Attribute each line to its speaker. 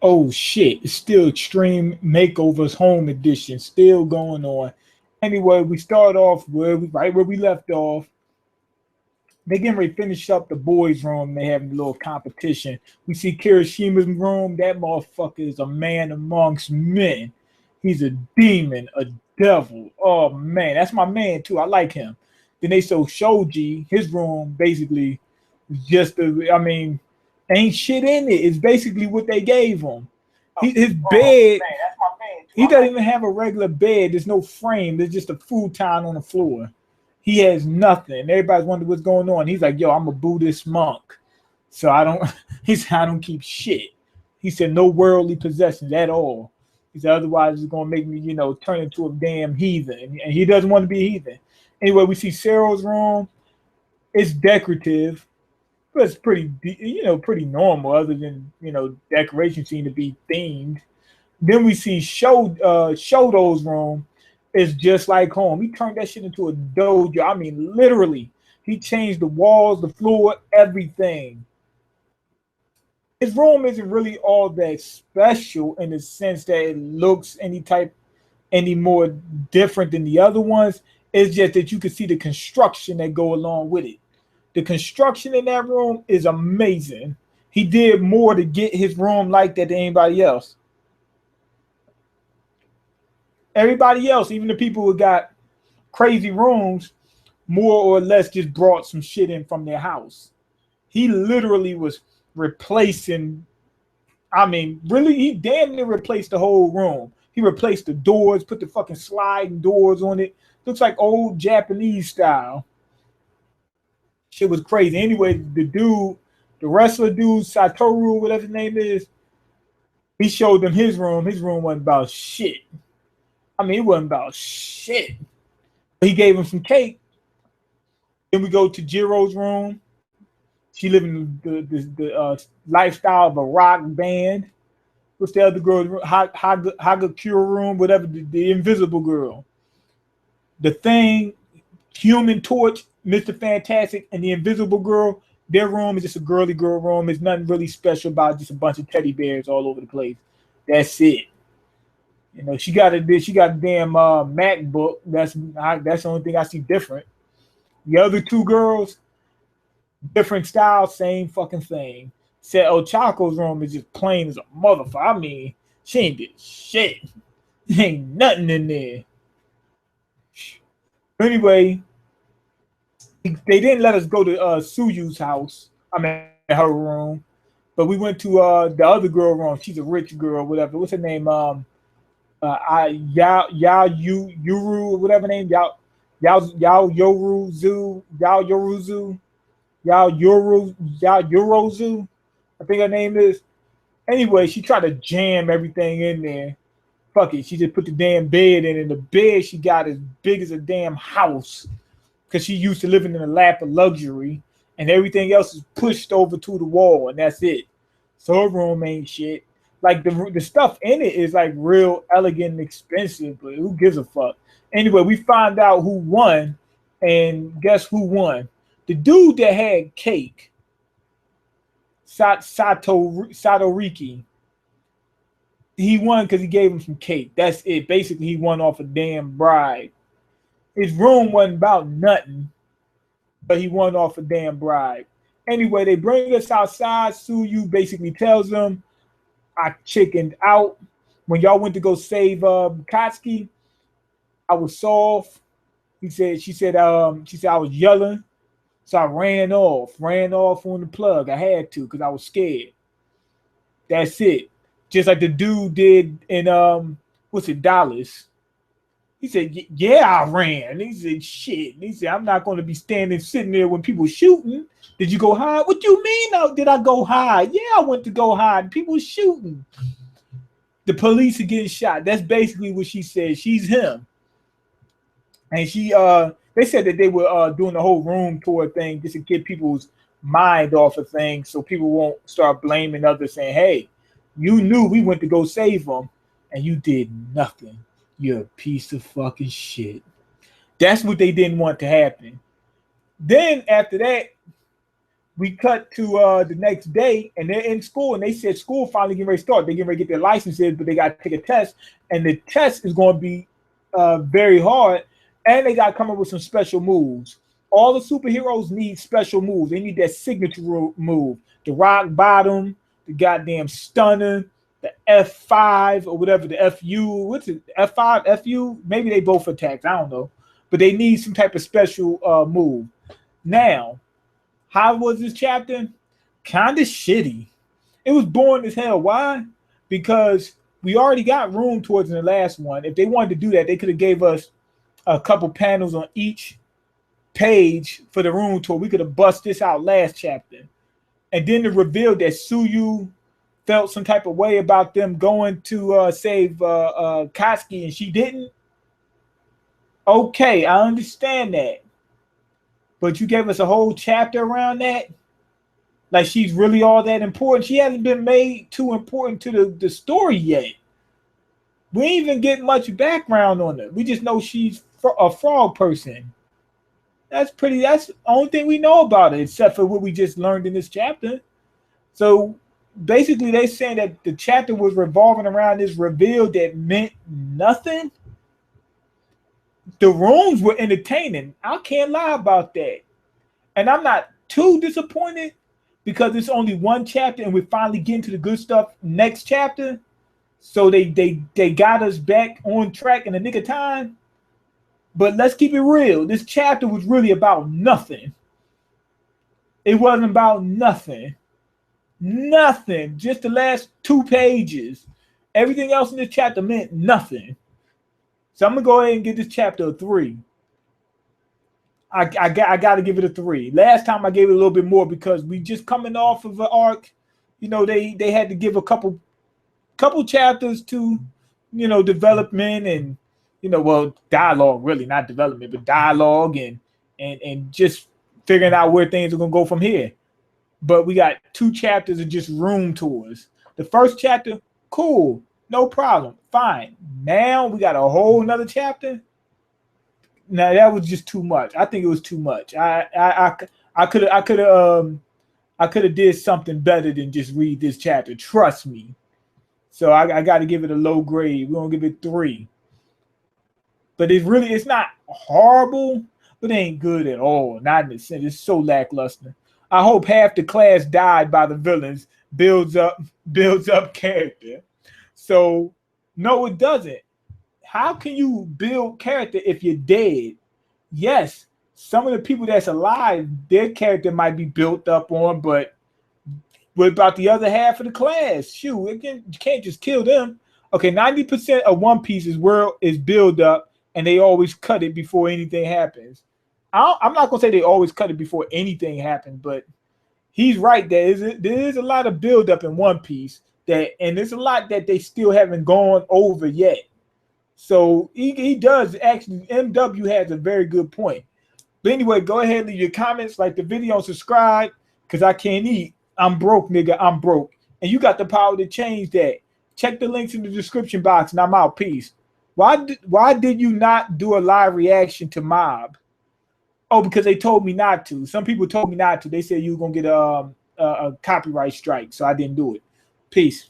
Speaker 1: Oh shit, it's still Extreme Makeovers Home Edition, still going on. Anyway, we start off right where we left off. They getting ready to finish up the boys' room. They having a little competition. We see Kirishima's room. That motherfucker is a man amongst men. He's a demon, a devil. Oh man, that's my man too. I like him. Then they show Shoji, his room basically just I mean, ain't shit in it. It's basically what they gave him. His bed, he doesn't even have a regular bed. There's no frame. There's just a futon on the floor. He has nothing. Everybody's wondering what's going on. He's like, yo, I'm a Buddhist monk. So I don't he said I don't keep shit. He said no worldly possessions at all. He said otherwise it's gonna make me, turn into a damn heathen. And he doesn't want to be a heathen. Anyway, we see Cyril's room. It's decorative, but it's pretty normal, other than decorations seem to be themed. Then we see Shoto's room is just like home. He turned that shit into a dojo. I mean, literally, he changed the walls, the floor, everything. His room isn't really all that special in the sense that it looks any more different than the other ones. It's just that you can see the construction that go along with it. The construction in that room is amazing. He did more to get his room like that than anybody else. Everybody else, even the people who got crazy rooms, more or less just brought some shit in from their house. He literally was replacing, really, he damn near replaced the whole room. He replaced the doors, put the fucking sliding doors on it. Looks like old Japanese style. Shit was crazy. Anyway, the wrestler dude, Satoru, whatever his name is, he showed them his room. His room wasn't about shit. It wasn't about shit. He gave him some cake. Then we go to Jiro's room. She living the lifestyle of a rock band. What's the other girl? Hagakure room, whatever, the invisible girl. The Thing, Human Torch, Mr. Fantastic, and the Invisible Girl. Their room is just a girly girl room. There's nothing really special about it, just a bunch of teddy bears all over the place. That's it. She got a damn MacBook. That's the only thing I see different. The other two girls, different style, same fucking thing. Said Ochako's room is just plain as a motherfucker. She ain't did shit. Ain't nothing in there. Anyway, they didn't let us go to Suyu's house. Her room. But we went to the other girl room. She's a rich girl, whatever. What's her name? Yuru, whatever name, Yorozu, I think her name is. Anyway, she tried to jam everything in there. Fuck it, she just put the damn bed in, and the bed she got as big as a damn house because she used to living in a lap of luxury, and everything else is pushed over to the wall, and that's it. So her room ain't shit. Like the stuff in it is like real elegant and expensive, but who gives a fuck? Anyway, we find out who won, and guess who won? The dude that had cake, Satoriki. He won because he gave him some cake. That's it. Basically, he won off a damn bribe. His room wasn't about nothing, but he won off a damn bribe. Anyway, they bring us outside. Suyu basically tells them, I chickened out. When y'all went to go save Katsuki, I was soft. She said I was yelling. So I ran off on the plug. I had to because I was scared. That's it. Just like the dude did in Dallas. He said, yeah, I ran. He said, shit. He said, I'm not going to be sitting there when people shooting. Did you go hide? What you mean? No, did I go hide? Yeah, I went to go hide. People shooting. The police are getting shot. That's basically what she said. She's him. And they said that they were doing the whole room tour thing just to get people's mind off of things so people won't start blaming others saying, hey, you knew we went to go save them and you did nothing. You're a piece of fucking shit. That's what they didn't want to happen. Then after that, we cut to the next day, and they're in school, and they said school finally getting ready to start. They're getting ready to get their licenses, but they got to take a test, and the test is going to be very hard, and they got to come up with some special moves. All the superheroes need special moves. They need that signature move, the rock bottom, the goddamn stunner, the F5 or whatever, the FU. What's it? F5, FU? Maybe they both attacks. I don't know, but they need some type of special move. Now, how was this chapter? Kind of shitty. It was boring as hell. Why? Because we already got room towards in the last one. If they wanted to do that, they could have gave us a couple panels on each page for the room tour. We could have bust this out last chapter. And then the reveal that Suyu felt some type of way about them going to save Katsuki and she didn't. Okay, I understand that. But you gave us a whole chapter around that? Like she's really all that important? She hasn't been made too important to the story yet. We ain't even get much background on her. We just know she's a frog person. That's the only thing we know about it, except for what we just learned in this chapter. So basically they're saying that the chapter was revolving around this reveal that meant nothing. The rooms were entertaining. I can't lie about that. And I'm not too disappointed because it's only one chapter and we're finally getting to the good stuff next chapter. So they got us back on track in the nick of time. But let's keep it real. This chapter was really about nothing. It wasn't about nothing. Nothing. Just the last 2 pages. Everything else in this chapter meant nothing. So I'm going to go ahead and give this chapter a 3. I got to give it a 3. Last time I gave it a little bit more because we just coming off of an arc. You know, they had to give a couple chapters to, you know, development and, you know, well, dialogue, really, not development, but dialogue and just figuring out where things are going to go from here. But we got 2 chapters of just room tours. The first chapter, cool, no problem, fine. Now we got a whole nother chapter. Now that was just too much. I think it was too much. I could have did something better than just read this chapter. Trust me. So I got to give it a low grade. We're gonna give it 3. But it's not horrible, but it ain't good at all. Not in the sense. It's so lackluster. I hope half the class died by the villains. Builds up character. So no, it doesn't. How can you build character if you're dead? Yes, some of the people that's alive, their character might be built up on, but what about the other half of the class? Shoot, you can't just kill them. Okay, 90% of One Piece's world is build up, and they always cut it before anything happens. I'm not gonna say they always cut it before anything happens, but he's right. There is a lot of build up in One Piece and there's a lot that they still haven't gone over yet. So he does actually. MW has a very good point. But anyway, go ahead and leave your comments, like the video, and subscribe because I can't eat. I'm broke, nigga. I'm broke, and you got the power to change that. Check the links in the description box, and I'm out. Peace. Why did you not do a live reaction to Mob? Oh, because they told me not to. Some people told me not to. They said you were gonna get a copyright strike, so I didn't do it. Peace.